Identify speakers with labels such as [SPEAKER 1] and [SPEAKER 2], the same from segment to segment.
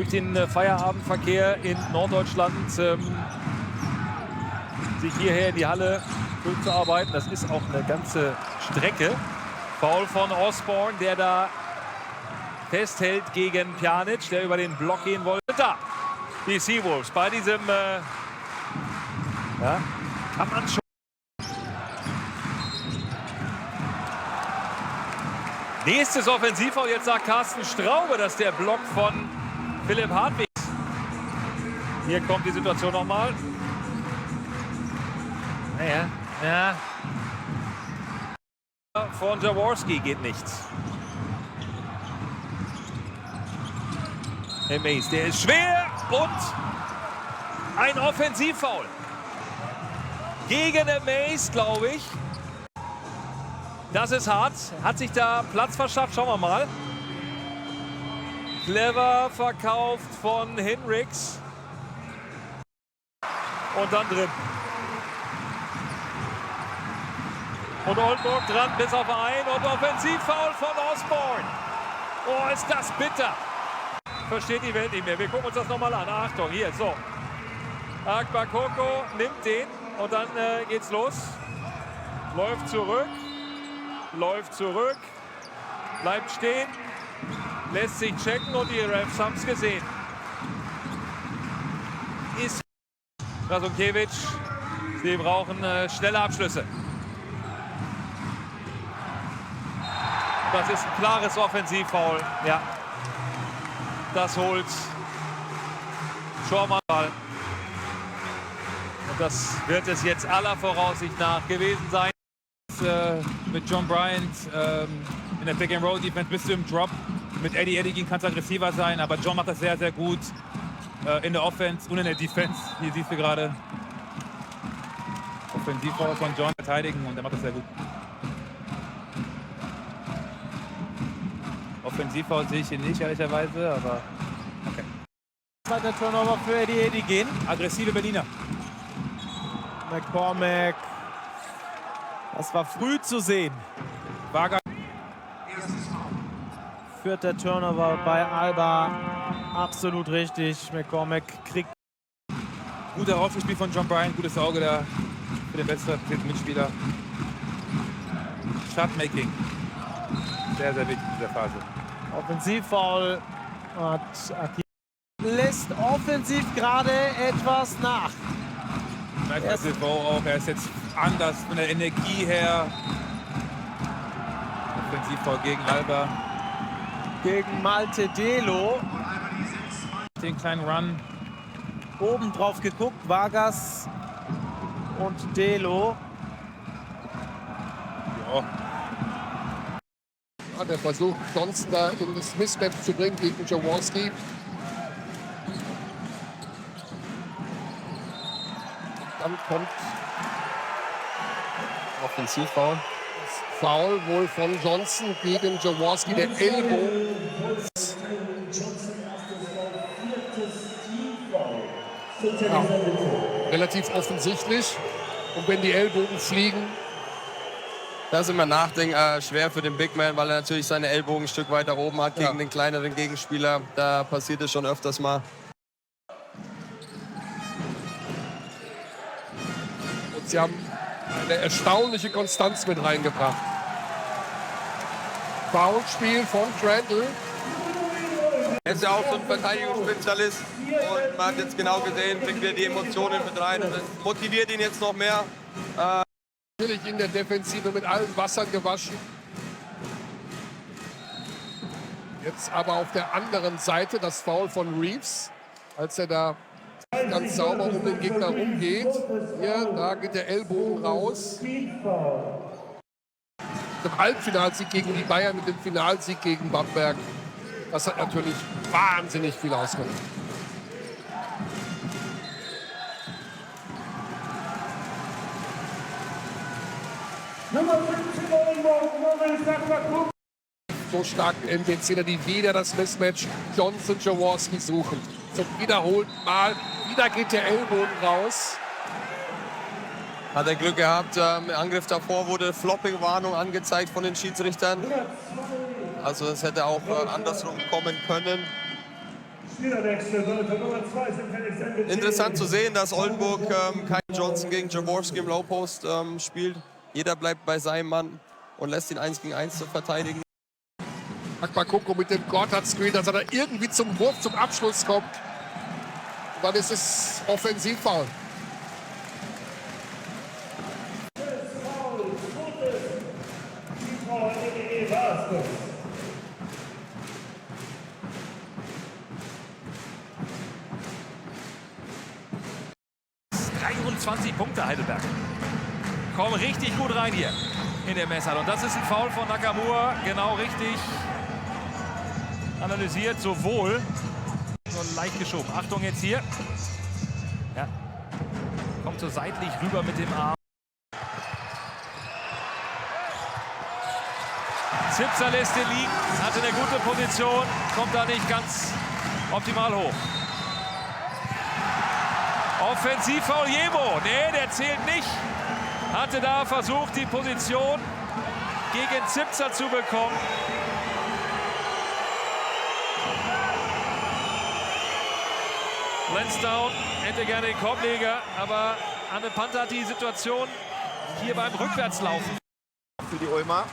[SPEAKER 1] durch den Feierabendverkehr in Norddeutschland sich hierher in die Halle durchzuarbeiten. Das ist auch eine ganze Strecke. Foul von Osborne, der da festhält gegen Pjanic, der über den Block gehen wollte. Da, die Seawolves bei diesem, ja, kann man schon. Nächstes Offensivfoul, jetzt sagt Carsten Straube, dass der Block von Philipp Hartwig. Hier kommt die Situation nochmal. Naja, ja. Von Jaworski geht nichts. Der Mace, der ist schwer und ein Offensivfoul. Gegen den Mace, glaube ich. Das ist hart. Hat sich da Platz verschafft. Schauen wir mal. Clever verkauft von Hinrichs. Und dann drin. Und Oldenburg dran bis auf ein. Und Offensivfoul von Osborne. Oh, ist das bitter. Versteht die Welt nicht mehr. Wir gucken uns das nochmal an. Achtung, hier, so. Akbakoko nimmt den. Und dann geht's los. Läuft zurück. Läuft zurück, bleibt stehen, lässt sich checken und die Refs haben es gesehen. Ist Rasunkiewicz, sie brauchen schnelle Abschlüsse. Das ist ein klares Offensivfoul, ja. Das holt Schormann. Und das wird es jetzt aller Voraussicht nach gewesen sein.
[SPEAKER 2] Mit John Bryant in der Pick-and-Roll-Defense bist du im Drop. Mit Eddie Edegin kannst du aggressiver sein, aber John macht das sehr, sehr gut in der Offense und in der Defense. Hier siehst du gerade Offensivfoul von John verteidigen und er macht das sehr gut. Offensivfoul sehe ich hier nicht, ehrlicherweise, aber okay.
[SPEAKER 3] Zweiter Turnover für Eddie Edegin.
[SPEAKER 2] Aggressive Berliner.
[SPEAKER 3] McCormack. Das war früh zu sehen.
[SPEAKER 2] Vargas.
[SPEAKER 3] Vierter Turnover bei Alba. Absolut richtig. McCormack kriegt.
[SPEAKER 2] Guter Aufspiel von John Bryant, gutes Auge da für den besten Mitspieler. Shotmaking. Sehr, sehr wichtig in dieser Phase.
[SPEAKER 3] Offensivfoul hat Aki. Lässt offensiv gerade etwas nach.
[SPEAKER 2] Er ist jetzt anders von der Energie her. Offensivfoul gegen Alba.
[SPEAKER 3] Gegen Malte Delo.
[SPEAKER 2] Den kleinen Run.
[SPEAKER 3] Oben drauf geguckt, Vargas und Delo.
[SPEAKER 2] Ja.
[SPEAKER 4] Ja, der versucht Johnson da in das Mismatch zu bringen gegen Jaworski. Dann kommt
[SPEAKER 5] Offensivfoul.
[SPEAKER 4] das Foul wohl von Johnson gegen Jaworski, der Ellbogen. Ja, relativ offensichtlich. Und wenn die Ellbogen fliegen,
[SPEAKER 5] Das ist immer schwer für den Big Man, weil er natürlich seine Ellbogen ein Stück weiter oben hat gegen den kleineren Gegenspieler. Da passiert es schon öfters mal.
[SPEAKER 4] und sie haben eine erstaunliche Konstanz mit reingebracht. Foulspiel von Crandall.
[SPEAKER 5] Er ist ja auch so ein Verteidigungsspezialist und man hat jetzt genau gesehen, bringt wieder die Emotionen mit rein und das motiviert ihn jetzt noch mehr.
[SPEAKER 4] Natürlich in der Defensive mit allen Wassern gewaschen. Jetzt aber auf der anderen Seite das Foul von Reeves, als er da ganz sauber um den Gegner rumgeht. Hier, da geht der Ellbogen raus. Im Halbfinalsieg gegen die Bayern mit dem Finalsieg gegen Bamberg. Das hat natürlich wahnsinnig viel ausgemacht. So starken NBCler, die wieder das Mismatch Johnson-Jaworski suchen. Zum wiederholten Mal. Wieder geht der Ellbogen raus.
[SPEAKER 5] Hat er Glück gehabt, im Angriff davor wurde Flopping-Warnung angezeigt von den Schiedsrichtern. Also es hätte auch andersrum kommen können. Interessant zu sehen, dass Oldenburg keinen Johnson gegen Jaworski im Low Post spielt. Jeder bleibt bei seinem Mann und lässt ihn 1 gegen 1 verteidigen.
[SPEAKER 4] Akbakoko mit dem Gortat-Screen, dass er da irgendwie zum Wurf, zum Abschluss kommt. Und dann ist es Offensivfoul.
[SPEAKER 1] Punkte Heidelberg. Kommen richtig gut rein hier in der Messhalle. Und das ist ein Foul von Nakamura. Genau richtig analysiert. Sowohl so leicht geschoben. Achtung jetzt hier. Ja. Kommt so seitlich rüber mit dem Arm. Zipser lässt ihn liegen. Hatte eine gute Position. Kommt da nicht ganz optimal hoch. Offensivfoul Jemo. Nee, der zählt nicht. Hatte da versucht, die Position gegen Zipser zu bekommen. Lansdowne hätte gerne den Korbleger, aber Anne Panther hat die Situation hier beim Rückwärtslaufen.
[SPEAKER 6] Für die Ulmer.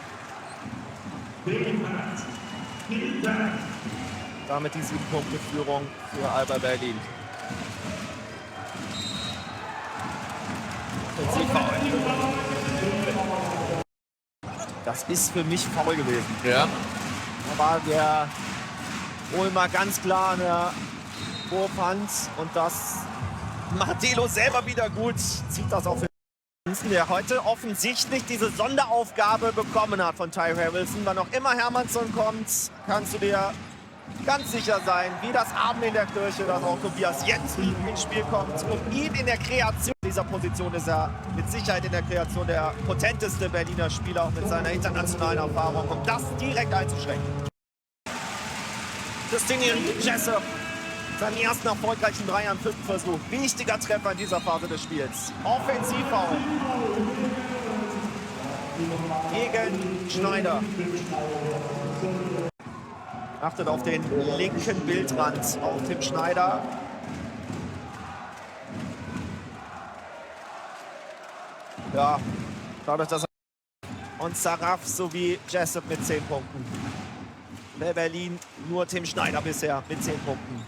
[SPEAKER 6] Damit die 7-Punkte-Führung für Alba Berlin. Das ist für mich faul gewesen.
[SPEAKER 4] Ja.
[SPEAKER 6] Da war der Ulmer ganz klar an der Wurfhand und das macht Delo selber wieder gut. Zieht das auch für der heute offensichtlich diese Sonderaufgabe bekommen hat von Tyrell Wilson. Wann auch immer Hermannsson kommt, kannst du dir ganz sicher sein, wie das Abend in der Kirche, dass auch Tobias Jensen ins Spiel kommt. Und ihn in der Kreation dieser Position ist er mit Sicherheit in der Kreation der potenteste Berliner Spieler, auch mit seiner internationalen Erfahrung, um das direkt einzuschränken. Justinian Jessup, seinen ersten erfolgreichen Dreier im 5. Versuch. Wichtiger Treffer in dieser Phase des Spiels. Offensivfoul gegen Schneider. Achtet auf den linken Bildrand auf Tim Schneider. Ja, dadurch, dass er und Saraf sowie Jessup mit 10 Punkten. Bei Berlin nur Tim Schneider bisher mit 10 Punkten.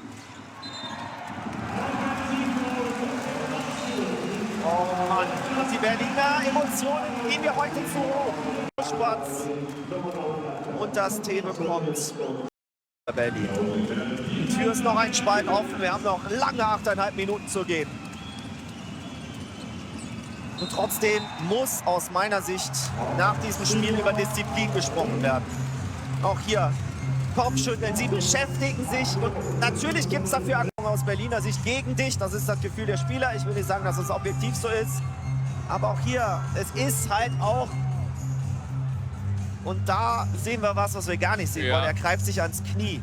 [SPEAKER 6] Oh Mann, die Berliner Emotionen gehen wir heute zu hoch. Spatz. Und das T bekommt Berlin. Die Tür ist noch ein Spalt offen. Wir haben noch lange 8,5 Minuten zu gehen. Und trotzdem muss aus meiner Sicht nach diesem Spiel über Disziplin gesprochen werden. Auch hier Kopfschütteln. Sie beschäftigen sich und natürlich gibt es dafür Aktionen aus Berliner Sicht gegen dich. Das ist das Gefühl der Spieler. Ich will nicht sagen, dass es objektiv so ist. Aber auch hier, es ist halt auch. Und da sehen wir was wir gar nicht sehen wollen. Er greift sich ans Knie.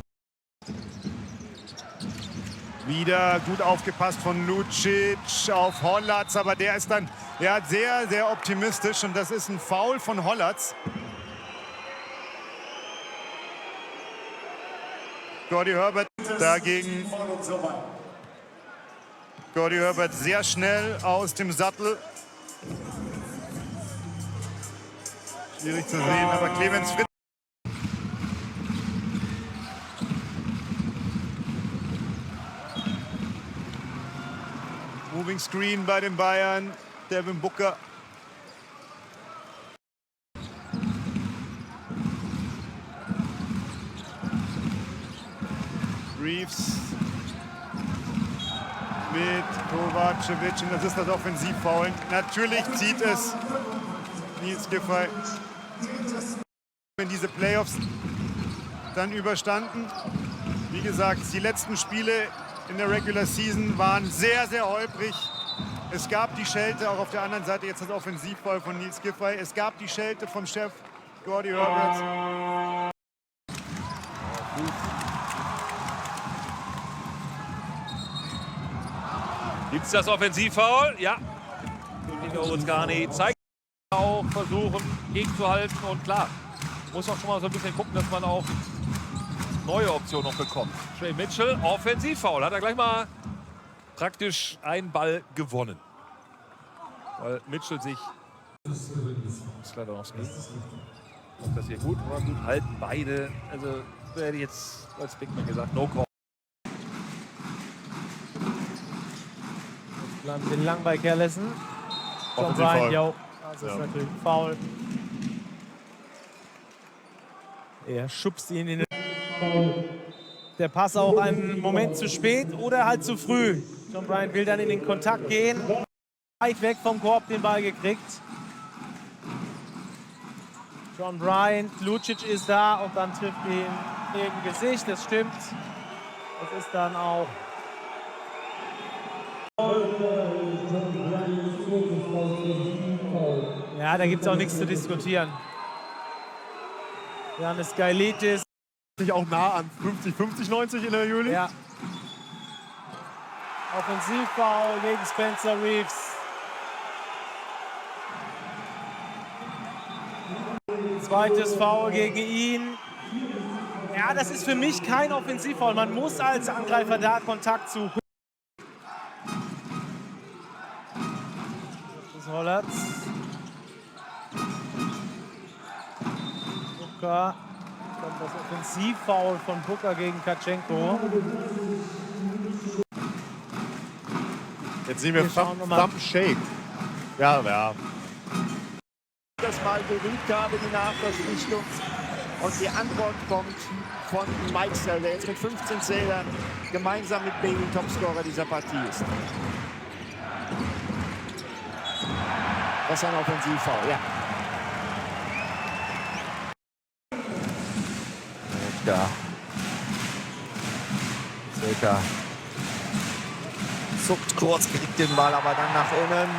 [SPEAKER 7] Wieder gut aufgepasst von Lucic auf Hollatz, aber der ist dann sehr, sehr optimistisch und das ist ein Foul von Hollatz. Gordy Herbert dagegen. Gordy Herbert sehr schnell aus dem Sattel. Schwierig zu sehen, aber Clemens Fritz. Moving Screen bei den Bayern. Devin Booker. Reeves mit Kovacevic und das ist das Offensivfoul. Natürlich zieht es Nils Giffey in diese Playoffs dann überstanden. Wie gesagt, die letzten Spiele in der Regular Season waren sehr, sehr holprig. Es gab die Schelte, auch auf der anderen Seite jetzt das Offensivfoul von Nils Giffey. Es gab die Schelte vom Chef Gordy Herbert.
[SPEAKER 1] Gibt es das Offensivfoul? Ja. Nino Uzgani zeigt auch, versuchen gegenzuhalten. Und klar, muss auch schon mal so ein bisschen gucken, dass man auch neue Option noch bekommen. Trey Mitchell, Offensivfoul. Hat er gleich mal praktisch einen Ball gewonnen. Weil Mitchell sich... Sladowski. Macht das hier gut, oder gut halten beide. Also hätte ich jetzt als Bigman gesagt, no call.
[SPEAKER 3] Bleiben wir lang bei Callison. John Bryant, jo. Das ist natürlich ein Foul. Er schubst ihn in den... Der Pass auch einen Moment zu spät oder halt zu früh. John Bryant will dann in den Kontakt gehen. Weit weg vom Korb den Ball gekriegt. John Bryant, Lucic ist da und dann trifft ihn im Gesicht. Das stimmt. Das ist dann auch... Ja, da gibt es auch nichts zu diskutieren. Janis Gailitis.
[SPEAKER 8] Sich auch nah an 50-50-90 in der Juli.
[SPEAKER 3] Ja. Offensivfoul gegen Spencer Reeves. Zweites Foul gegen ihn. Ja, das ist für mich kein Offensivfoul. Man muss als Angreifer da Kontakt suchen. Das Hollatz. Booker. Dann das Offensivfoul von Booker gegen Katschenko.
[SPEAKER 8] Jetzt sehen wir Thumb Shake. Ja, ja.
[SPEAKER 6] Das Mal gerügt habe, die Nachverpflichtung. Und die Antwort kommt von Mike Sell, der jetzt mit 15 Zählern gemeinsam mit Bailey Topscorer dieser Partie ist. Das ist ein Offensivfoul, ja.
[SPEAKER 9] Ja. Circa.
[SPEAKER 6] Zuckt kurz, kriegt den Ball aber dann nach innen.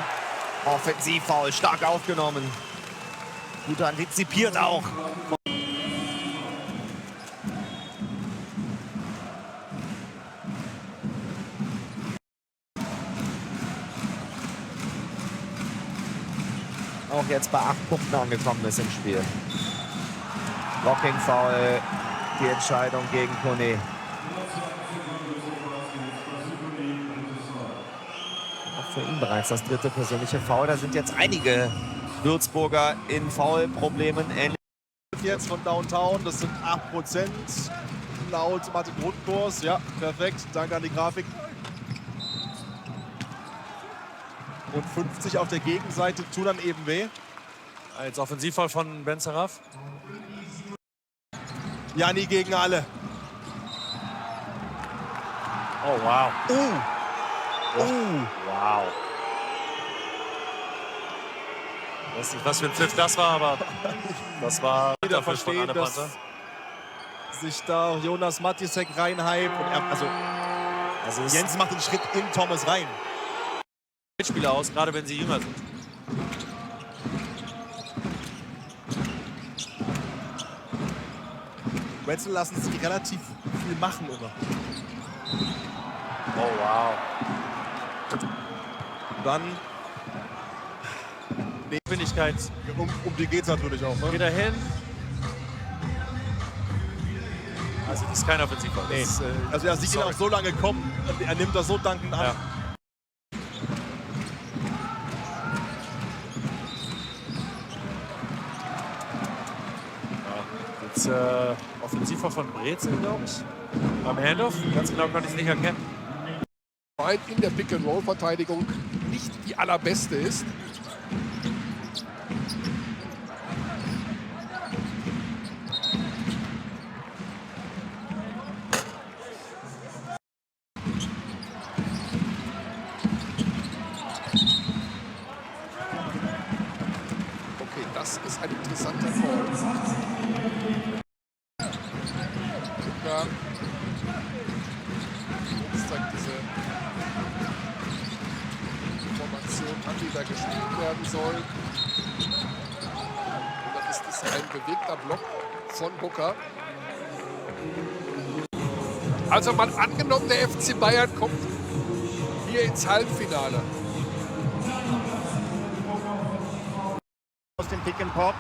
[SPEAKER 6] Offensivfoul, stark aufgenommen. Gut antizipiert auch.
[SPEAKER 9] Auch jetzt bei 8 Punkten angekommen ist im Spiel. Blocking-Foul, die Entscheidung gegen Kone. Auch für ihn bereits das 3. persönliche Foul. Da sind jetzt einige Würzburger in Foulproblemen.
[SPEAKER 8] Jetzt von Downtown, das sind 8% laut Mathe-Grundkurs. Ja, perfekt, danke an die Grafik. Und 50 auf der Gegenseite tun dann eben weh.
[SPEAKER 10] Als Offensivfoul von Ben Saraf.
[SPEAKER 8] Janni gegen alle.
[SPEAKER 10] Oh, wow. Wow. Ich weiß nicht, was für ein Pfiff das war, aber das war
[SPEAKER 8] Wieder verstehen, dass sich da Jonas Matisek reinhypt. Also Jens macht den Schritt in Thomas rein.
[SPEAKER 10] Mitspieler aus, gerade wenn sie jünger sind.
[SPEAKER 8] Wetzel lassen sich relativ viel machen immer.
[SPEAKER 10] Oh, wow.
[SPEAKER 8] Dann
[SPEAKER 10] Geschwindigkeit.
[SPEAKER 8] um die geht's natürlich auch. Ne?
[SPEAKER 10] Wieder hin. Also das ist kein Offensivfoul.
[SPEAKER 8] Nee. Also er sieht ihn auch so lange kommen. Er nimmt das so dankend an.
[SPEAKER 10] Ja. Jetzt Offensivfoul von Brezel, glaube ich. Beim Handoff. Ganz genau konnte ich es nicht erkennen.
[SPEAKER 4] In der Pick-and-Roll-Verteidigung nicht die allerbeste ist. Okay, das ist ein interessanter Call. Booker. Jetzt zeigt diese Formation an, die da gespielt werden soll. Und dann ist es ein bewegter Block von Booker. Also mal angenommen, der FC Bayern kommt hier ins Halbfinale.
[SPEAKER 6] Aus dem Pick and Pop.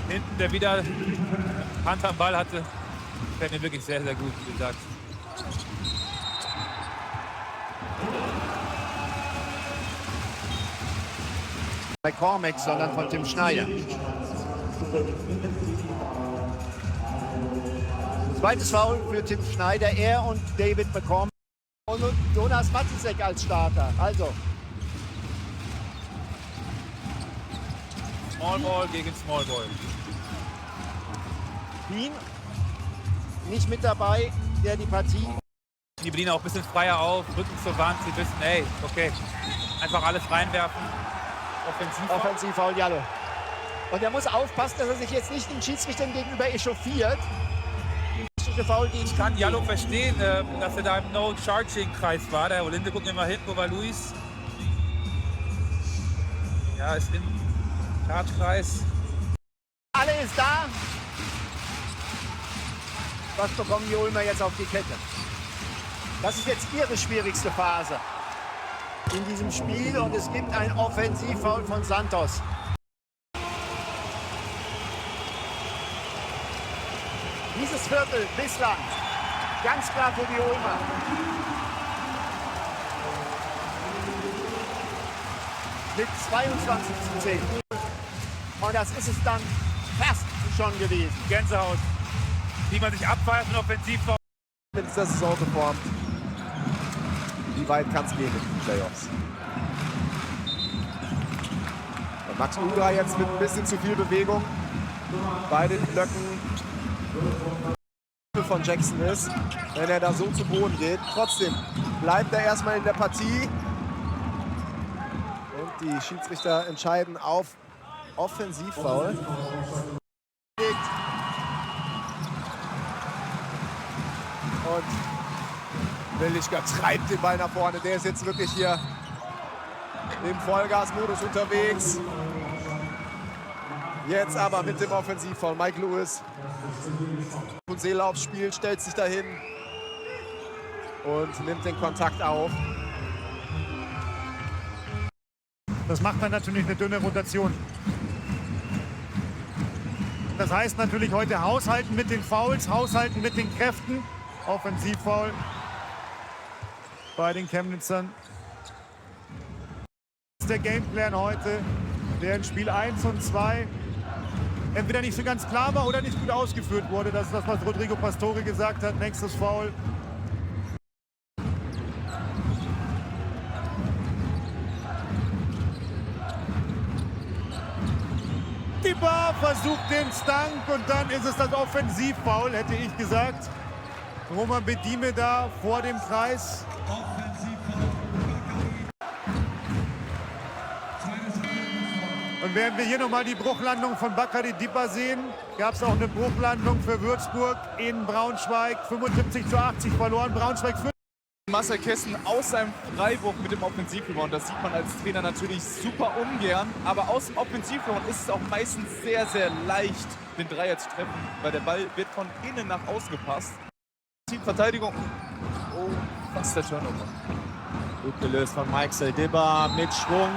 [SPEAKER 2] Hinten, der wieder Hand am Ball hatte. Gefällt mir wirklich sehr, sehr gut, wie gesagt.
[SPEAKER 6] Bei Cormack, sondern von Tim Schneider. Zweites Foul für Tim Schneider, er und David McCormack und Jonas Matisek als Starter. Also
[SPEAKER 2] Small Ball gegen Small Ball.
[SPEAKER 6] Wien nicht mit dabei, der die Partie.
[SPEAKER 2] Die Berliner auch ein bisschen freier auf, Rücken zur Wand, sie wissen, ey, okay, einfach alles reinwerfen.
[SPEAKER 6] Offensivfoul Jallo. Und er muss aufpassen, dass er sich jetzt nicht den Schiedsrichtern gegenüber echauffiert. Foul gegen
[SPEAKER 2] Ich kann Jallo verstehen, dass er da im No-Charging-Kreis war. Der Olinde guckt mir mal hin, wo war Luis? Ja, ist im Charge-Kreis.
[SPEAKER 6] Alle ist da. Was bekommen die Ulmer jetzt auf die Kette? Das ist jetzt ihre schwierigste Phase in diesem Spiel und es gibt ein Offensivfoul von Santos. Dieses Viertel bislang ganz klar für die Ulmer. Mit 22:10. Und das ist es dann fast schon gewesen.
[SPEAKER 2] Gänsehaut. Wie man sich abpfeift und Offensivfoul.
[SPEAKER 8] Mit der Saison geformt. Wie weit kann es gehen in den Playoffs? Und Max Uga jetzt mit ein bisschen zu viel Bewegung bei den Blöcken von Jackson ist, wenn er da so zu Boden geht. Trotzdem bleibt er erstmal in der Partie. Und die Schiedsrichter entscheiden auf Offensivfoul. Und Willigka treibt den Ball nach vorne. Der ist jetzt wirklich hier im Vollgasmodus unterwegs. Jetzt aber mit dem Offensivfoul. Mike Lewis und Seele aufs Spiel, stellt sich dahin und nimmt den Kontakt auf.
[SPEAKER 7] Das macht dann natürlich eine dünne Rotation. Das heißt natürlich heute haushalten mit den Fouls, haushalten mit den Kräften. Offensivfoul bei den Chemnitzern. Das ist der Gameplan heute, der in Spiel 1 und 2 entweder nicht so ganz klar war oder nicht gut ausgeführt wurde. Das ist das, was Rodrigo Pastore gesagt hat. Nächstes Foul. Die Bar versucht den Stank und dann ist es das Offensivfoul, hätte ich gesagt. Roman Bedime da vor dem Kreis. Und während wir hier nochmal die Bruchlandung von Bakary Dipa sehen, gab es auch eine Bruchlandung für Würzburg in Braunschweig. 75:80 verloren. Braunschweig führt.
[SPEAKER 11] Marcel Kessen aus seinem Freiwurf mit dem Offensivrebound. Das sieht man als Trainer natürlich super ungern. Aber aus dem Offensivrebound ist es auch meistens sehr, sehr leicht, den Dreier zu treffen. Weil der Ball wird von innen nach außen gepasst. Verteidigung. Oh, fast der Turnover.
[SPEAKER 6] Gut gelöst von Michael Dibba mit Schwung.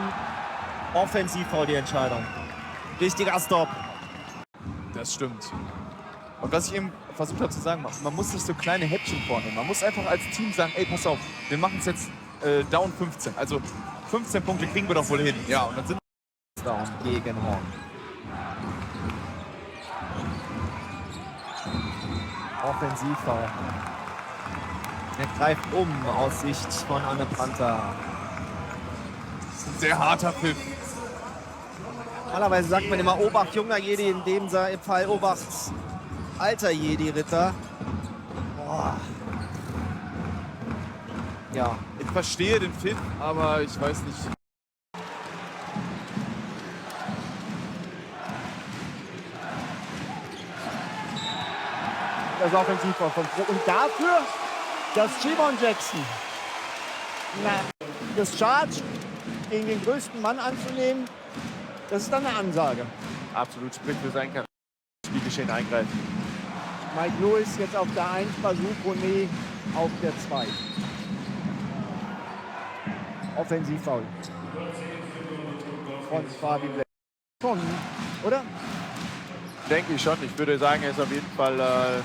[SPEAKER 6] Offensivfoul die Entscheidung. Wichtiger Stop.
[SPEAKER 11] Das stimmt. Und was ich eben versucht habe zu sagen, man muss sich so kleine Häppchen vornehmen. Man muss einfach als Team sagen, ey, pass auf, wir machen es jetzt down 15. Also 15 Punkte kriegen wir doch wohl hin. Ja, und dann sind wir
[SPEAKER 6] down gegen Horn. Offensivfoul. Er greift aus Sicht von Anne Panther.
[SPEAKER 11] Das ist ein sehr harter Pfiff.
[SPEAKER 6] Normalerweise sagt man immer Obacht junger Jedi, in dem Fall Obacht alter Jedi-Ritter.
[SPEAKER 11] Ja, ich verstehe den Pfiff, aber ich weiß nicht.
[SPEAKER 6] Das Offensivfoul von Froh. Und dafür, dass Shimon Jackson das Charge gegen den größten Mann anzunehmen, das ist dann eine Ansage.
[SPEAKER 11] Absolut, spricht für sein Spielgeschehen eingreifen.
[SPEAKER 6] Mike Lewis jetzt auf der 1, Basu Kone auf der 2. Offensivfoul. Von Fabi Black. Schon, oder?
[SPEAKER 12] Denke ich schon. Ich würde sagen, er ist auf jeden Fall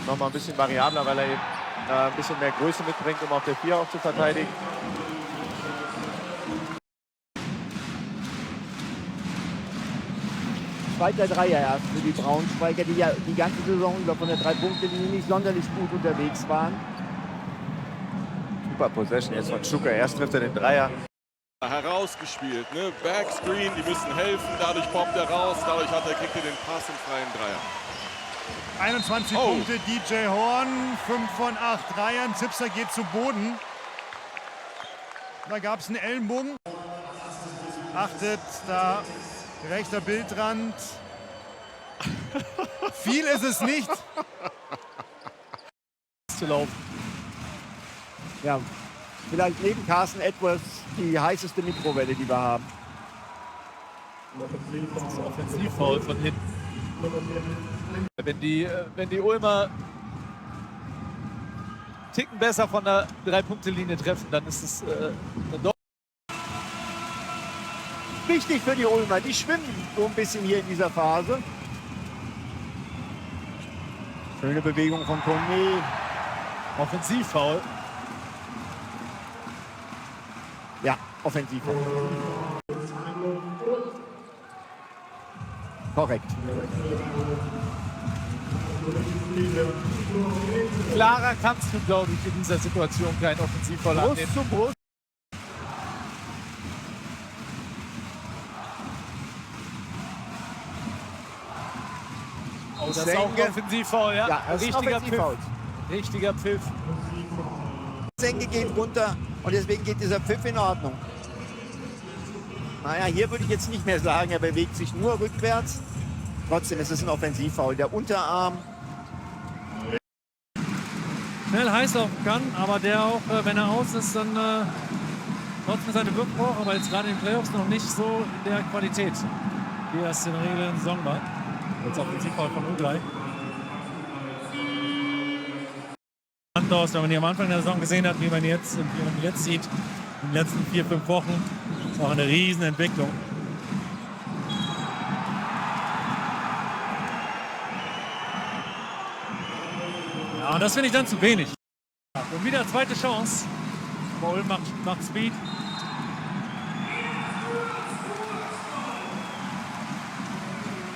[SPEAKER 12] noch mal ein bisschen variabler, weil er eben ein bisschen mehr Größe mitbringt, um auf der 4 auch zu verteidigen.
[SPEAKER 13] Zweiter Dreier erst für die Braunschweiger, die ja die ganze Saison über von der 3-Punkte-Linie nicht sonderlich gut unterwegs waren.
[SPEAKER 12] Super Possession jetzt von Schuka. Erst trifft er den Dreier.
[SPEAKER 14] Herausgespielt, ne? Backscreen, die müssen helfen, dadurch poppt er raus, dadurch kriegt er den Pass im freien Dreier.
[SPEAKER 7] 21 Punkte, DJ Horn, 5 von 8 Dreiern. Zipser geht zu Boden. Da gab es einen Ellenbogen. Achtet, da rechter Bildrand. Viel ist es nicht.
[SPEAKER 13] Zu laufen. Ja, vielleicht neben Carson Edwards die heißeste Mikrowelle, die wir haben.
[SPEAKER 11] Das ist Offensivfoul von hinten. Wenn die Ulmer Ticken besser von der 3-Punkte-Linie treffen, dann ist es dann doch.
[SPEAKER 13] Wichtig für die Ulmer, die schwimmen so ein bisschen hier in dieser Phase. Schöne Bewegung von Kone.
[SPEAKER 11] Offensivfoul.
[SPEAKER 13] Ja, Offensivfoul. Korrekt.
[SPEAKER 11] Klarer kannst du, glaube ich, in dieser Situation kein Offensivfoul annehmen.
[SPEAKER 13] Brust zu Brust.
[SPEAKER 11] Oh, das ist auch ein Offensivfoul, ja.
[SPEAKER 13] Ja, das ist
[SPEAKER 11] richtiger
[SPEAKER 13] Offensivfoul.
[SPEAKER 11] Pfiff. Richtiger Pfiff.
[SPEAKER 13] Senke geht runter und deswegen geht dieser Pfiff in Ordnung. Naja, hier würde ich jetzt nicht mehr sagen, er bewegt sich nur rückwärts. Trotzdem ist es ein Offensivfoul. Der Unterarm.
[SPEAKER 15] Schnell heiß laufen kann, aber der auch, wenn er aus ist, dann trotzdem seine Wirkung braucht, aber jetzt gerade in den Playoffs noch nicht so in der Qualität, wie er es in der Regel in der Saison war. Jetzt Offensivfoul von Uglei. Aus, wenn man die am Anfang der Saison gesehen hat, wie man jetzt sieht, in den letzten 4-5 Wochen, ist auch eine Riesenentwicklung. Ja, und das finde ich dann zu wenig. Und wieder zweite Chance. Ulm macht Speed.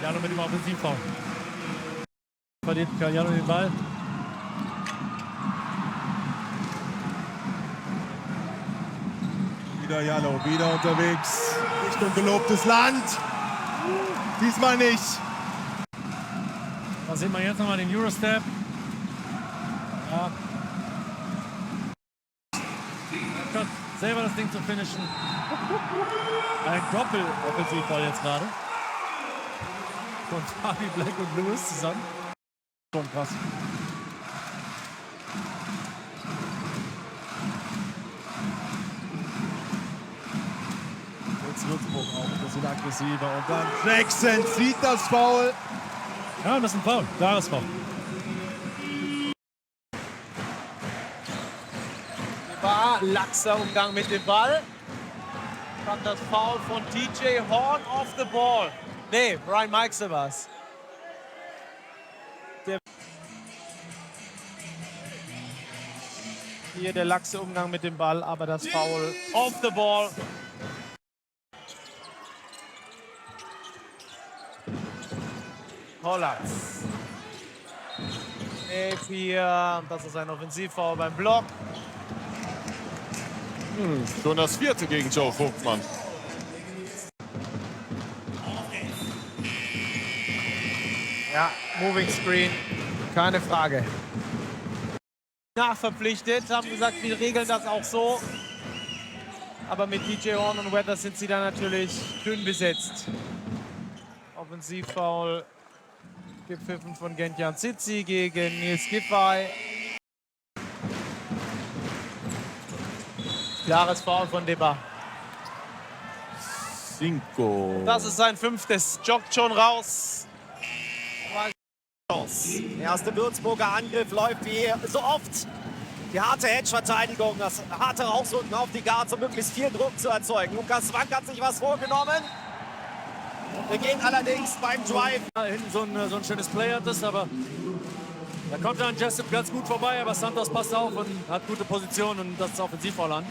[SPEAKER 15] Jalo mit dem Offensivfoul. Verliert Jalo den Ball.
[SPEAKER 8] Wieder Jalo, wieder unterwegs Richtung gelobtes Land. Diesmal nicht.
[SPEAKER 15] Da sehen wir jetzt nochmal den Eurostep. Ja. Statt selber das Ding zu finishen. Ein Doppel-Offensivfoul jetzt gerade. Von Fabi Black und Lewis zusammen. Schon krass. Würzburg auch ein bisschen aggressiver und dann
[SPEAKER 8] Jackson zieht das Foul.
[SPEAKER 15] Ja, das ist ein Foul, klares Foul.
[SPEAKER 3] War laxer Umgang mit dem Ball. Dann das Foul von DJ Horn off the ball. Nee, Ryan Meixer war es. Hier der laxe Umgang mit dem Ball, aber das Foul off the ball. Hollands. Hier, das ist ein Offensivfoul beim Block.
[SPEAKER 14] Schon das 4. gegen Joe Vogtmann.
[SPEAKER 3] Ja, Moving Screen, keine Frage. Nachverpflichtet, haben gesagt, wir regeln das auch so. Aber mit DJ Horn und Weather sind sie dann natürlich dünn besetzt. Offensivfoul gepfiffen von Gentjan Zizi gegen Nils Giffey. Klares Foul von Deba.
[SPEAKER 14] 5.
[SPEAKER 3] Das ist sein 5. Joggt schon raus.
[SPEAKER 6] Der erste Würzburger Angriff läuft wie so oft. Die harte Hedge-Verteidigung, das harte Rausrücken auf die Guards, um möglichst viel Druck zu erzeugen. Lukas Wank hat sich was vorgenommen. Der geht allerdings beim Drive.
[SPEAKER 15] Hinten so ein schönes Play hat das, aber da kommt dann Jessup ganz gut vorbei, aber Santos passt auf und hat gute Position und das ist Offensivfoul an.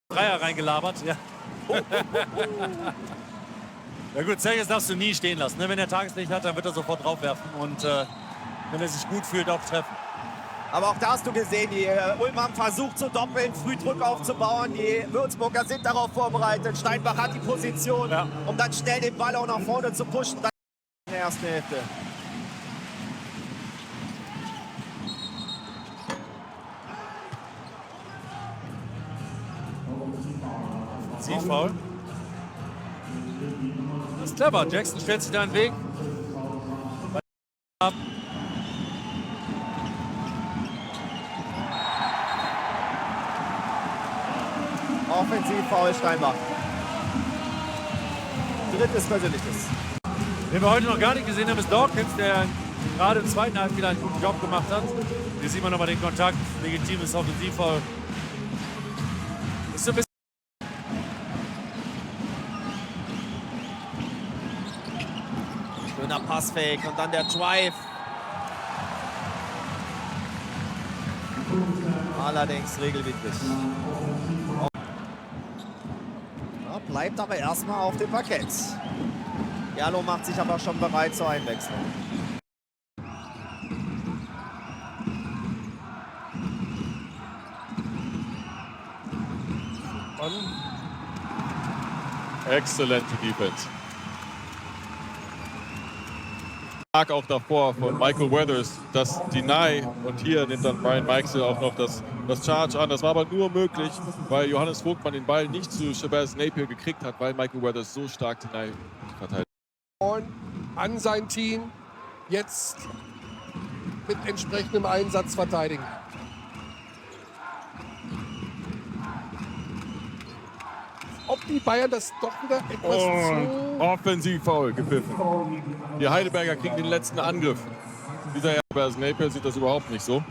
[SPEAKER 15] Dreier reingelabert, ja. Ja gut, Serges darfst du nie stehen lassen. Ne? Wenn er Tageslicht hat, dann wird er sofort draufwerfen und wenn er sich gut fühlt, auch treffen.
[SPEAKER 6] Aber auch da hast du gesehen, die Ulm haben versucht zu doppeln, früh Druck aufzubauen. Die Würzburger sind darauf vorbereitet. Steinbach hat die Position, um dann schnell den Ball auch nach vorne zu pushen. Dann in der ersten Hälfte.
[SPEAKER 15] Foul. Das ist clever. Jackson stellt sich da einen Weg.
[SPEAKER 6] Offensivfoul Steinbach. Drittes persönliches.
[SPEAKER 15] Den wir heute noch gar nicht gesehen haben, ist Dawkins, der gerade im zweiten Halbfinale einen guten Job gemacht hat. Hier sieht man nochmal den Kontakt. Legitimes Offensivfoul. Ist so ein bisschen
[SPEAKER 6] schöner Passfake und dann der Drive. Allerdings regelwidrig. Ja, bleibt aber erstmal auf dem Parkett. Gerlo macht sich aber schon bereit zur Einwechslung.
[SPEAKER 14] Exzellente Defense. Auch davor von Michael Weathers das Deny und hier nimmt dann Brian Meixel auch noch das Charge an. Das war aber nur möglich, weil Johannes Vogtmann den Ball nicht zu Shabazz Napier gekriegt hat, weil Michael Weathers so stark Deny verteilt.
[SPEAKER 4] An sein Team jetzt mit entsprechendem Einsatz verteidigen. Ob die Bayern das doch wieder etwas zu...
[SPEAKER 14] Offensivfoul gepfiffen. Die Heidelberger kriegen den letzten Angriff. Dieser Shabazz Napier sieht das überhaupt nicht so.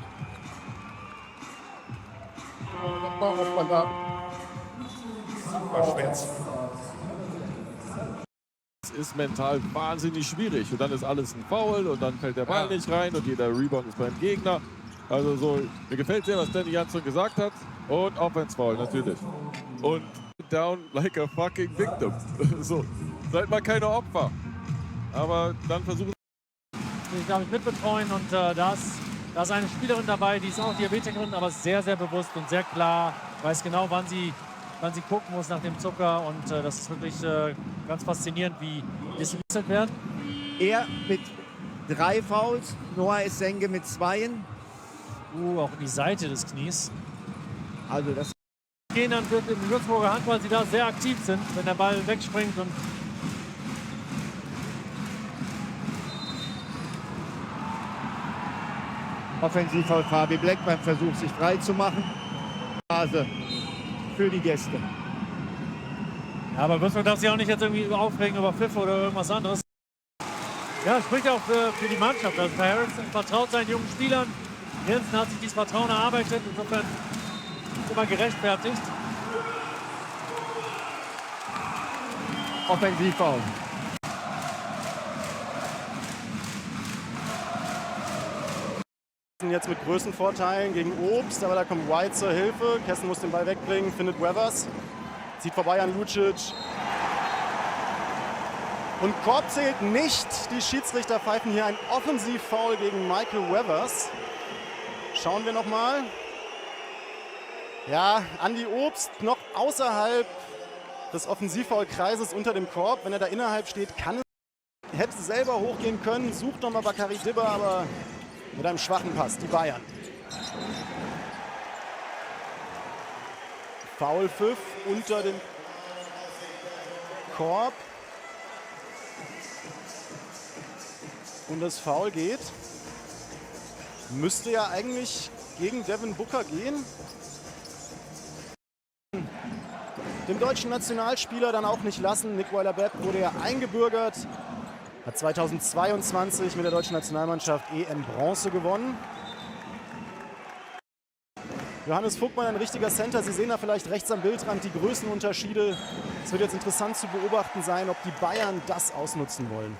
[SPEAKER 4] Mal, ob man da...
[SPEAKER 14] Das ist mental wahnsinnig schwierig. Und dann ist alles ein Foul und dann fällt der Ball nicht rein und jeder Rebound ist beim Gegner. Also so, mir gefällt sehr, was Danny Jansson gesagt hat. Und Offense-Foul natürlich. Und down like a fucking victim. So, seid mal keine Opfer. Aber dann versuchen
[SPEAKER 15] ich darf mich mitbetreuen und da ist eine Spielerin dabei, die ist auch Diabetikerin, aber sehr, sehr bewusst und sehr klar, weiß genau, wann sie gucken muss nach dem Zucker und das ist wirklich ganz faszinierend, wie diszipliniert werden.
[SPEAKER 13] Er mit 3 Fouls, Noah Essenge mit 2.
[SPEAKER 15] Auch in die Seite des Knies.
[SPEAKER 13] Also das
[SPEAKER 15] gehen dann in den Würzburger Hand, weil sie da sehr aktiv sind, wenn der Ball wegspringt und
[SPEAKER 13] Offensivfoul Fabi Black beim Versuch, sich frei zu machen. Phase für die Gäste.
[SPEAKER 15] Ja, aber Würzburg darf sich auch nicht jetzt irgendwie aufregen über Pfiff oder irgendwas anderes. Ja, spricht auch für die Mannschaft. Also Harrison vertraut seinen jungen Spielern. Jensen hat sich dieses Vertrauen erarbeitet. Insofern immer gerechtfertigt.
[SPEAKER 13] Offensivfoul.
[SPEAKER 16] Jetzt mit Größenvorteilen gegen Obst, aber da kommt White zur Hilfe. Kessen muss den Ball wegbringen, findet Weathers. Zieht vorbei an Lucic. Und Korb zählt nicht. Die Schiedsrichter pfeifen hier ein Offensivfoul gegen Michael Weathers. Schauen wir nochmal. Ja, Andi Obst noch außerhalb des Offensivfoul-Kreises unter dem Korb. Wenn er da innerhalb steht, hätte selber hochgehen können. Sucht nochmal Bakary Dibba, aber mit einem schwachen Pass, die Bayern. Foulpfiff unter dem Korb. Und das Foul geht. Müsste ja eigentlich gegen Devin Booker gehen. Dem deutschen Nationalspieler dann auch nicht lassen. Nick Weiler-Bepp wurde ja eingebürgert. Hat 2022 mit der deutschen Nationalmannschaft EM Bronze gewonnen. Johannes Vogtmann, ein richtiger Center. Sie sehen da vielleicht rechts am Bildrand die Größenunterschiede Es wird jetzt interessant zu beobachten sein, ob die Bayern das ausnutzen wollen.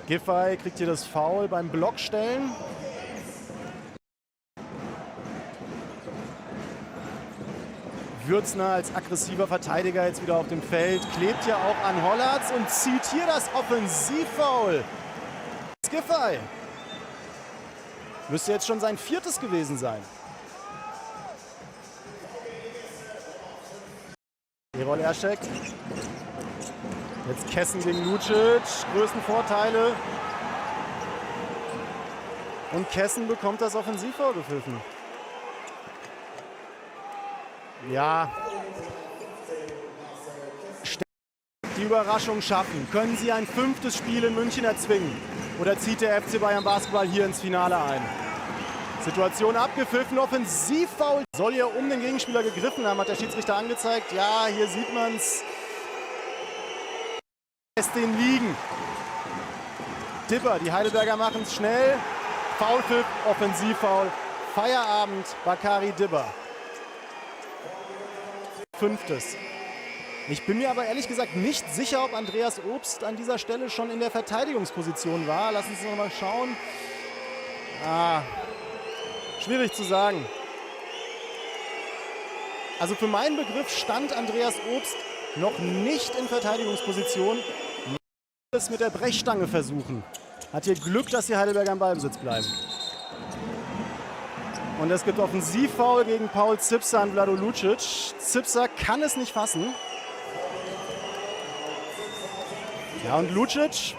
[SPEAKER 16] Giffey kriegt hier das Foul beim Blockstellen. Würzner als aggressiver Verteidiger jetzt wieder auf dem Feld, klebt ja auch an Hollatz und zieht hier das Offensivfoul. Giffey müsste jetzt schon sein 4. gewesen sein. Erol Erschek. Jetzt Kessen gegen Lucic, größten Vorteile. Und Kessen bekommt das Offensivfoul gepfiffen. Ja. Die Überraschung schaffen. Können sie ein 5. Spiel in München erzwingen? Oder zieht der FC Bayern Basketball hier ins Finale ein? Situation abgepfiffen, Offensivfoul. Soll hier um den Gegenspieler gegriffen haben, hat der Schiedsrichter angezeigt. Ja, hier sieht man es. Lässt den liegen. Dipper, die Heidelberger machen es schnell. Foulpfiff, Offensivfoul. Feierabend, Bakary Dibber. 5. Ich bin mir aber ehrlich gesagt nicht sicher, ob Andreas Obst an dieser Stelle schon in der Verteidigungsposition war. Lassen Sie uns noch mal schauen. Schwierig zu sagen. Also für meinen Begriff stand Andreas Obst noch nicht in Verteidigungsposition. Es mit der Brechstange versuchen. Hat hier Glück, dass die Heidelberger im Ballbesitz bleiben. Und es gibt Offensivfoul gegen Paul Zipser an Vlado Lucic. Zipser kann es nicht fassen. Ja, und Lucic.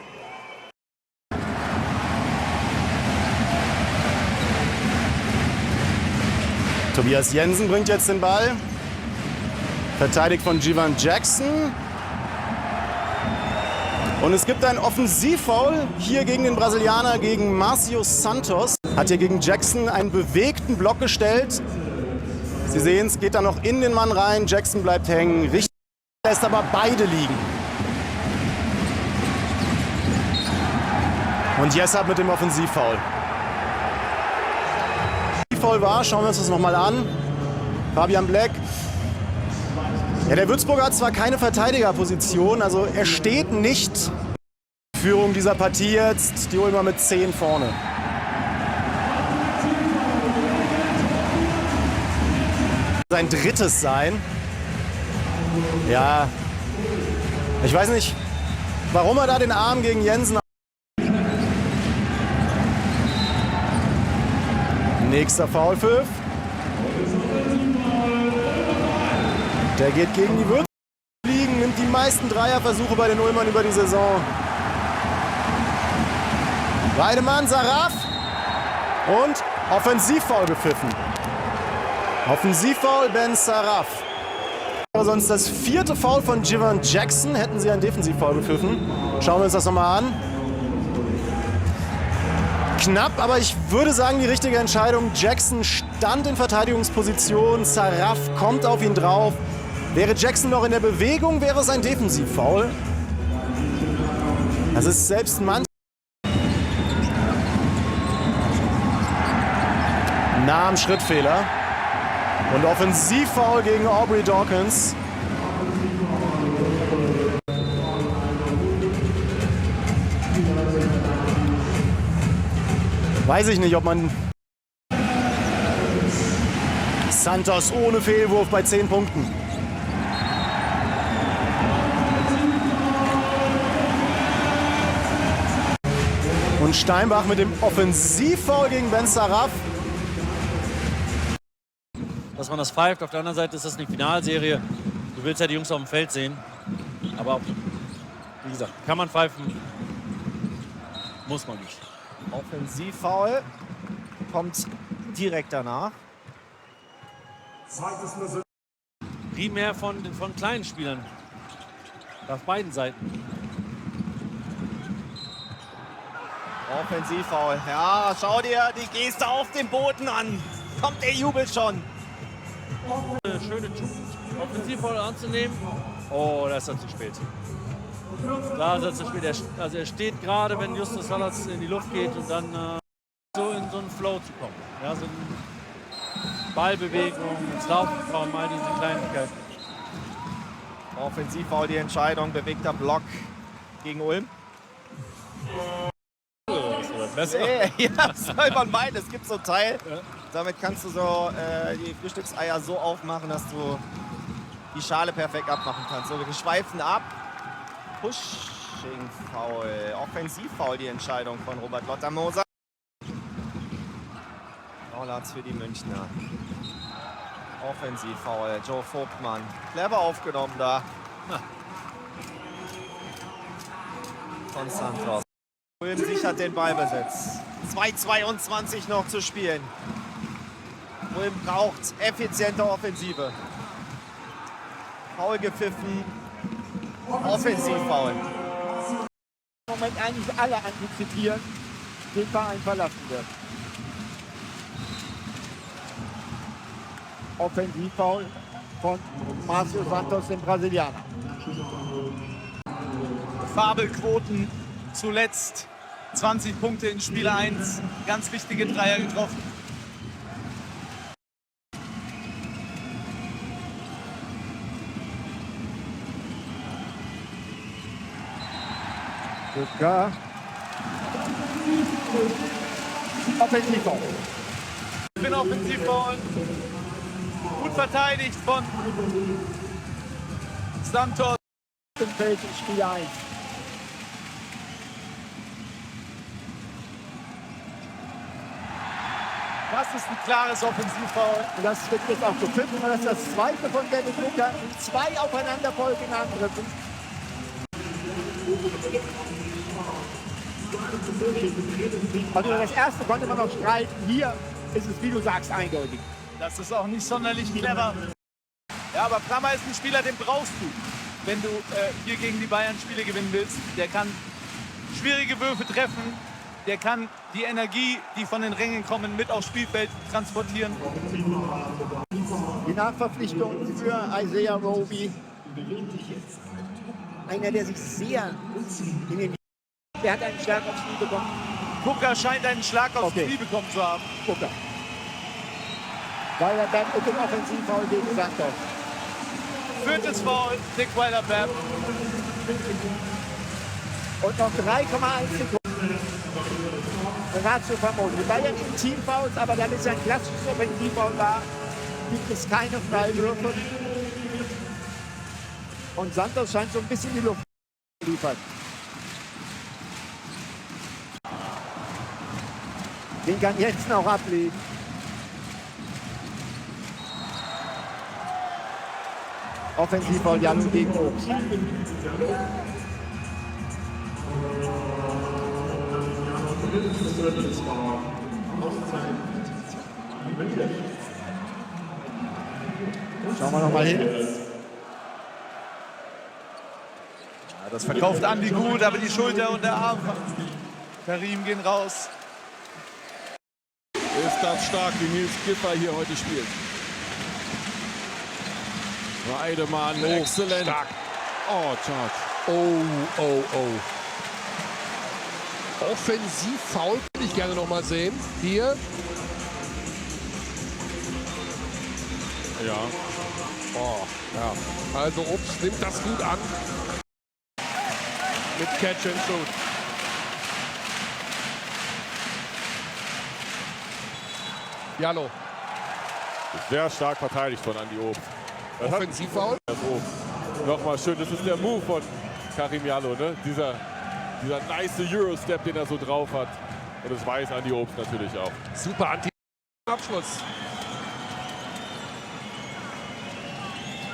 [SPEAKER 16] Tobias Jensen bringt jetzt den Ball. Verteidigt von Jivan Jackson. Und es gibt ein Offensivfoul hier gegen den Brasilianer, gegen Marcio Santos. Hat hier gegen Jackson einen bewegten Block gestellt. Sie sehen es, geht da noch in den Mann rein. Jackson bleibt hängen. Richtig, lässt aber beide liegen. Und Jessab mit dem Offensivfoul. Foul war, schauen wir uns das nochmal an. Fabian Black. Ja, der Würzburger hat zwar keine Verteidigerposition, also er steht nicht in Führung dieser Partie jetzt. Die Ulmer mit 10 vorne. Sein 3. sein. Ja, ich weiß nicht, warum er da den Arm gegen Jensen. Nächster Foulpfiff. Der geht gegen die Würzburger. Nimmt die meisten Dreierversuche bei den Ulmern über die Saison. Weidemann, Saraf. Und Offensivfoul gepfiffen. Offensivfoul Ben Saraf. Sonst das 4. Foul von Jivan Jackson. Hätten sie ein Defensivfoul gepfiffen. Schauen wir uns das nochmal an. Knapp, aber ich würde sagen, die richtige Entscheidung. Jackson stand in Verteidigungsposition. Saraf kommt auf ihn drauf. Wäre Jackson noch in der Bewegung, wäre es ein Defensivfoul. Das ist selbst manchmal nah am Schrittfehler. Und Offensivfoul gegen Aubrey Dawkins. Weiß ich nicht, ob man Santos ohne Fehlwurf bei 10 Punkten. Und Steinbach mit dem Offensivfoul gegen Ben Saraf.
[SPEAKER 15] Dass man das pfeift, auf der anderen Seite ist das eine Finalserie. Du willst ja die Jungs auf dem Feld sehen. Aber wie gesagt, kann man pfeifen, muss man nicht.
[SPEAKER 6] Offensivfoul kommt direkt danach.
[SPEAKER 15] Primär von kleinen Spielern. Auf beiden Seiten.
[SPEAKER 6] Offensivfoul. Ja, schau dir die Geste auf dem Boden an. Kommt der Jubel schon.
[SPEAKER 15] Eine schöne Offensivfoul anzunehmen. Oh, das ist dann zu spät. Da ist er zu spät. Also er steht gerade, wenn Justus Hollatz in die Luft geht und dann so in so einen Flow zu kommen. Ja, so
[SPEAKER 3] Ballbewegung, das Laufraum, all diese Kleinigkeiten.
[SPEAKER 6] Offensivfoul die Entscheidung, bewegter Block gegen Ulm. Ja, soll man meinen, es gibt so ein Teil. Damit kannst du so die Frühstückseier so aufmachen, dass du die Schale perfekt abmachen kannst. So, wir schweifen ab. Pushing-Foul, Offensivfoul die Entscheidung von Robert Lottermoser. Rollatz für die Münchner. Offensivfoul, Joe Vogtmann. Clever aufgenommen da. Von Santos. Ulm sichert den Ballbesitz. 2:22 noch zu spielen. Ulm braucht effiziente Offensive. Foul gepfiffen. Offensivfoul.
[SPEAKER 13] Im Moment eigentlich alle antizipieren, den Verein verlassen wird. Offensivfoul von Marcio Santos, dem Brasilianer.
[SPEAKER 11] Fabelquoten zuletzt 20 Punkte in Spiel 1. Ganz wichtige Dreier getroffen.
[SPEAKER 13] Stuttgart. Offensivfoul.
[SPEAKER 11] Ich bin Offensivfoul. Gut verteidigt von Santos.
[SPEAKER 13] Im Feld Spiel 1.
[SPEAKER 11] Das ist ein klares Offensivfoul.
[SPEAKER 13] Und das wird jetzt auch gepfiffen. Das ist das zweite von David Luca in 2 aufeinanderfolgenden Angriffen. Also das erste konnte man noch streiten. Hier ist es, wie du sagst, eindeutig.
[SPEAKER 11] Das ist auch nicht sonderlich clever. Ja, aber Prammer ist ein Spieler, den brauchst du, wenn du hier gegen die Bayern Spiele gewinnen willst. Der kann schwierige Würfe treffen. Der kann die Energie, die von den Rängen kommen, mit aufs Spielfeld transportieren.
[SPEAKER 13] Die Nachverpflichtung für Isaiah Roby. Einer, der sich sehr in den... Der hat einen Schlag aufs Knie bekommen.
[SPEAKER 11] Booker scheint einen Schlag aufs Knie bekommen zu haben.
[SPEAKER 13] Booker. Weiler-Bepp mit dem Offensivfoul gegen Santos.
[SPEAKER 11] Viertes Foul, Nick Weiler-Bepp.
[SPEAKER 13] Und noch 3,1 Sekunden. Ratio Famos. Die Bayern in Teamfouls, aber dann ist ein klassisches Offensivfoul da. Gibt es keine Freiwürfe. Und Santos scheint so ein bisschen die Luft zu liefern. Den kann Jensen auch ablegen. Offensivfoul Jan gegen Obst. Schauen wir noch mal hin.
[SPEAKER 11] Ja, das verkauft Andi gut, aber die Schulter und der Arm von Karim gehen raus.
[SPEAKER 14] Ist das stark, wie Nils Giffer hier heute spielt. Weidemann, exzellent.
[SPEAKER 4] Stark.
[SPEAKER 14] Oh, Charge.
[SPEAKER 4] Oh, oh, oh. Offensivfoul würde ich gerne noch mal sehen. Hier.
[SPEAKER 14] Ja.
[SPEAKER 4] Oh, ja. Also Obst nimmt das gut an. Mit Catch and Shoot. Jallo.
[SPEAKER 14] Sehr stark verteidigt von Andi Obst.
[SPEAKER 4] Offensivfoul.
[SPEAKER 14] Nochmal schön, das ist der Move von Karim Jallo, ne? Dieser nice Euro-Step, den er so drauf hat. Und das weiß Andi Obst natürlich auch.
[SPEAKER 4] Super Anti-Abschluss.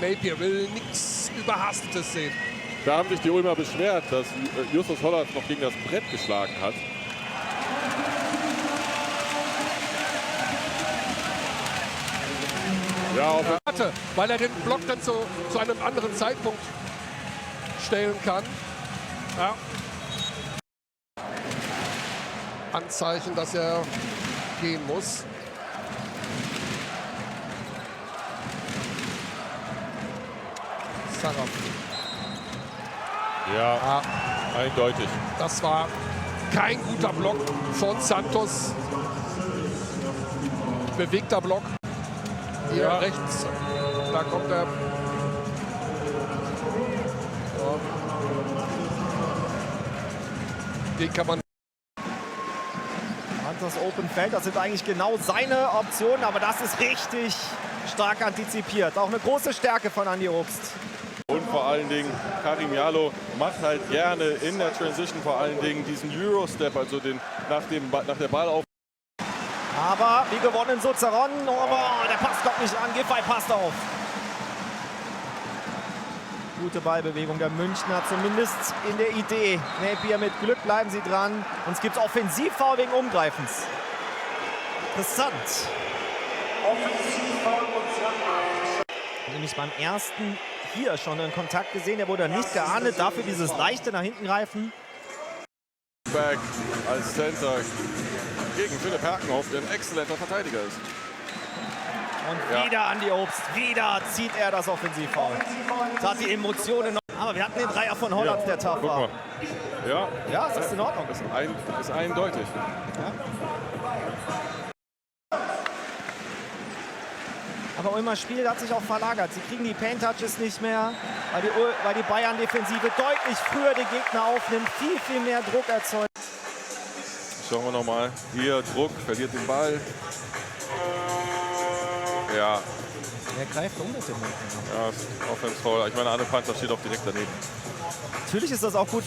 [SPEAKER 4] Napier will nichts Überhastetes sehen.
[SPEAKER 14] Da haben sich die Ulmer beschwert, dass Justus Holland noch gegen das Brett geschlagen hat. Ja,
[SPEAKER 4] weil er den Block dann zu einem anderen Zeitpunkt stellen kann. Ja. Anzeichen, dass er gehen muss. Saraf.
[SPEAKER 14] Ja, eindeutig.
[SPEAKER 4] Das war kein guter Block von Santos. Bewegter Block. hier rechts. Da kommt er. Ja. Den kann man.
[SPEAKER 6] Das Open Feld, das sind eigentlich genau seine Optionen, aber das ist richtig stark antizipiert. Auch eine große Stärke von Andi Obst.
[SPEAKER 14] Und vor allen Dingen, Karim Jallow macht halt gerne in der Transition vor allen Dingen diesen Euro-Step, also den nach der Ballauf.
[SPEAKER 6] Aber wie gewonnen Sozeron, aber der Pass kommt nicht an, Giffey passt auf. Gute Ballbewegung der Münchner, zumindest in der Idee. Napier mit Glück bleiben sie dran. Und es gibt Offensivfoul wegen Umgreifens. Interessant. Nämlich beim ersten hier schon einen Kontakt gesehen, der wurde nicht geahndet. Dafür dieses leichte nach hinten greifen.
[SPEAKER 14] Back als Center gegen Philipp Herkenhoff, der ein exzellenter Verteidiger ist.
[SPEAKER 6] Und wieder Andi Obst, wieder zieht er das Offensivfoul. Das hat die Emotionen noch. Aber wir hatten den Dreier von Holland, der tough war.
[SPEAKER 14] Ja,
[SPEAKER 6] ja, ist das in Ordnung?
[SPEAKER 14] Ist eindeutig.
[SPEAKER 6] Ja. Aber Ulmer Spiel hat sich auch verlagert. Sie kriegen die Paint-Touches nicht mehr, weil die Bayern-Defensive deutlich früher den Gegner aufnimmt, viel mehr Druck erzeugt.
[SPEAKER 14] Schauen wir nochmal. Hier Druck, verliert den Ball. Ja.
[SPEAKER 6] Er greift um mit dem Mund.
[SPEAKER 14] Ja, Offense Foul. Ich meine, Anne Panzer steht auch direkt daneben.
[SPEAKER 6] Natürlich ist das auch gut.